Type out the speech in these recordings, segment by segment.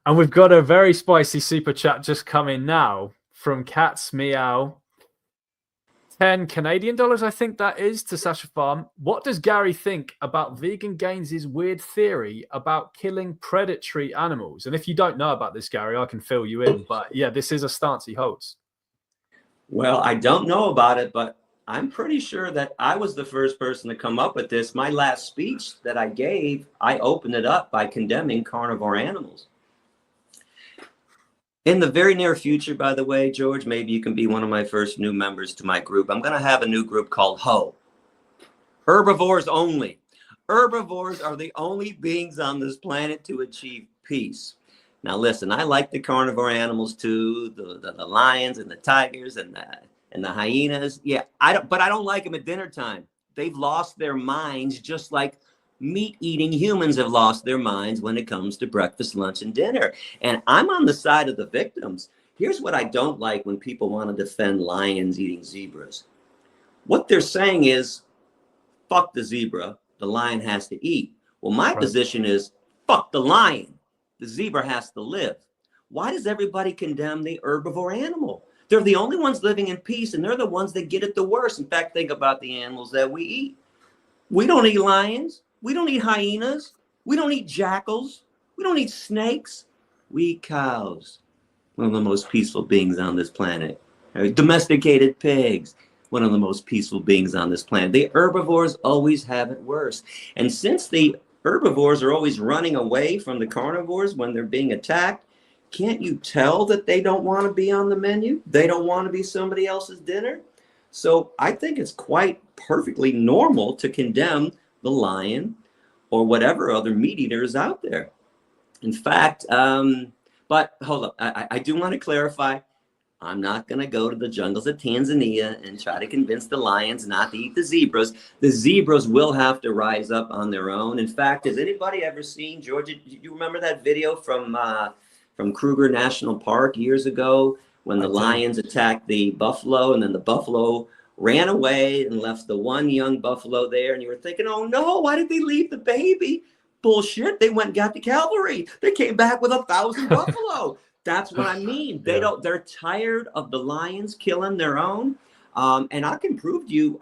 And we've got a very spicy super chat just coming now from Cats Meow. 10 Canadian dollars, I think that is, to Sasha Farm. What does Gary think about Vegan Gains' weird theory about killing predatory animals? And if you don't know about this, Gary, I can fill you in. But yeah, this is a stance he holds. Well, I don't know about it, but I'm pretty sure that I was the first person to come up with this. My last speech that I gave, I opened it up by condemning carnivore animals. In the very near future, by the way, George, maybe you can be one of my first new members to my group. I'm going to have a new group called HO. Herbivores only. Herbivores are the only beings on this planet to achieve peace. Now, listen, I like the carnivore animals too, the lions and the tigers and the hyenas. Yeah, but I don't like them at dinner time. They've lost their minds just like meat-eating humans have lost their minds when it comes to breakfast, lunch, and dinner. And I'm on the side of the victims. Here's what I don't like when people want to defend lions eating zebras. What they're saying is, fuck the zebra, the lion has to eat. Well, my position is, fuck the lion, the zebra has to live. Why does everybody condemn the herbivore animal? They're the only ones living in peace, and they're the ones that get it the worst. In fact, think about the animals that we eat. We don't eat lions. We don't eat hyenas. We don't eat jackals. We don't eat snakes. We eat cows, one of the most peaceful beings on this planet. Domesticated pigs, one of the most peaceful beings on this planet. The herbivores always have it worse. And since the herbivores are always running away from the carnivores when they're being attacked, can't you tell that they don't want to be on the menu? They don't want to be somebody else's dinner. So I think it's quite perfectly normal to condemn the lion or whatever other meat eater is out there. In fact, but hold up, I do want to clarify, I'm not going to go to the jungles of Tanzania and try to convince the lions not to eat the zebras. The zebras will have to rise up on their own. In fact, has anybody ever seen, Georgia, you remember that video from Kruger National Park years ago when the lions attacked the buffalo and then the buffalo ran away and left the one young buffalo there, and you were thinking, oh no, why did they leave the baby? Bullshit, they went and got the cavalry. They came back with 1,000 buffalo. That's what I mean. They're tired of the lions killing their own. And I can prove to you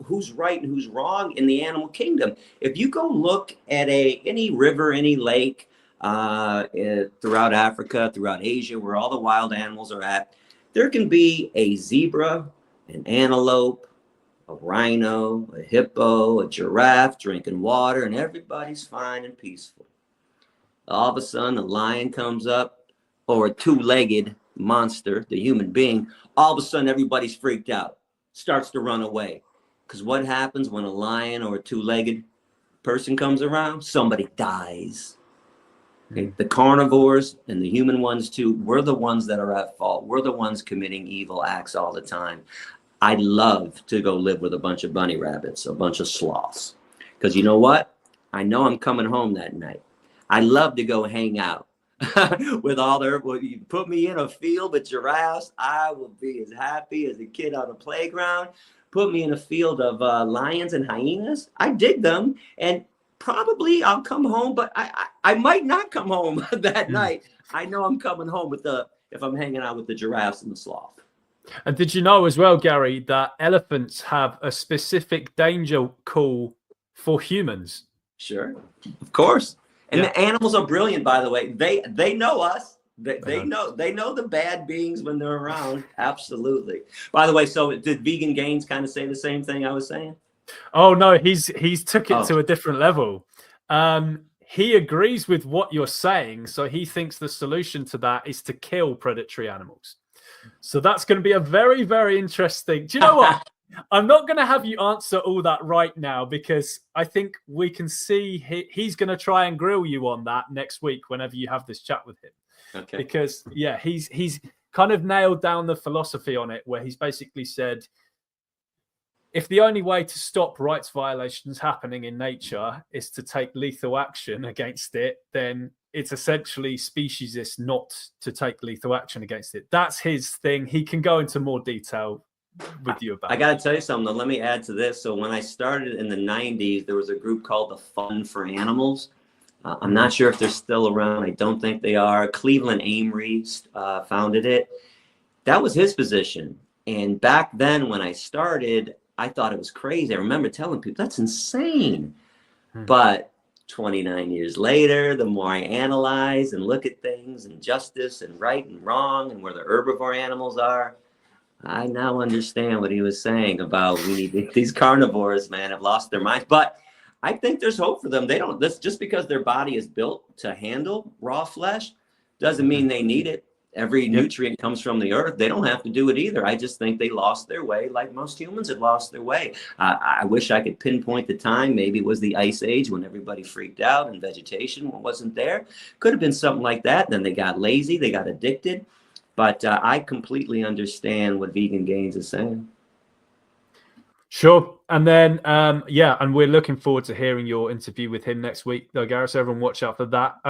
who's right and who's wrong in the animal kingdom. If you go look at any river, any lake throughout Africa, throughout Asia, where all the wild animals are at, there can be a zebra, an antelope, a rhino, a hippo, a giraffe drinking water, and everybody's fine and peaceful. All of a sudden, a lion comes up, or a two-legged monster, the human being. All of a sudden, everybody's freaked out, starts to run away. Because what happens when a lion or a two-legged person comes around? Somebody dies. Okay? The carnivores and the human ones too, we're the ones that are at fault. We're the ones committing evil acts all the time. I'd love to go live with a bunch of bunny rabbits, a bunch of sloths. Because you know what? I know I'm coming home that night. I'd love to go hang out with all their, well, you put me in a field with giraffes, I will be as happy as a kid on a playground. Put me in a field of lions and hyenas. I dig them. And probably I'll come home, but I might not come home that night. I know I'm coming home if I'm hanging out with the giraffes and the sloth. And did you know as well, Gary, that elephants have a specific danger call for humans? Sure, of course. And the animals are brilliant, by the way. They know us. They know the bad beings when they're around. Absolutely. By the way, so did Vegan Gains kind of say the same thing I was saying? Oh no, he's took it to a different level. He agrees with what you're saying, so he thinks the solution to that is to kill predatory animals. So that's going to be a very, very interesting. Do you know what? I'm not going to have you answer all that right now because I think we can see he's going to try and grill you on that next week whenever you have this chat with him. Okay. Because yeah, he's kind of nailed down the philosophy on it, where he's basically said, if the only way to stop rights violations happening in nature is to take lethal action against it, then it's essentially speciesist not to take lethal action against it. That's his thing. He can go into more detail with you about I got to tell you something, though. Let me add to this. So when I started in the 90s, there was a group called the Fund for Animals. I'm not sure if they're still around. I don't think they are. Cleveland Amory founded it. That was his position. And back then when I started, I thought it was crazy. I remember telling people, that's insane. But 29 years later, the more I analyze and look at things and justice and right and wrong and where the herbivore animals are, I now understand what he was saying about these carnivores, man, have lost their minds. But I think there's hope for them. They don't, this just because their body is built to handle raw flesh doesn't mean they need it. Every nutrient comes from the earth. They don't have to do it either. I just think they lost their way like most humans had lost their way. I wish I could pinpoint the time. Maybe it was the Ice Age when everybody freaked out and vegetation wasn't there. Could have been something like that. Then they got lazy. They got addicted. But I completely understand what Vegan Gains is saying. Sure. And then, and we're looking forward to hearing your interview with him next week, though, Gareth. So everyone watch out for that.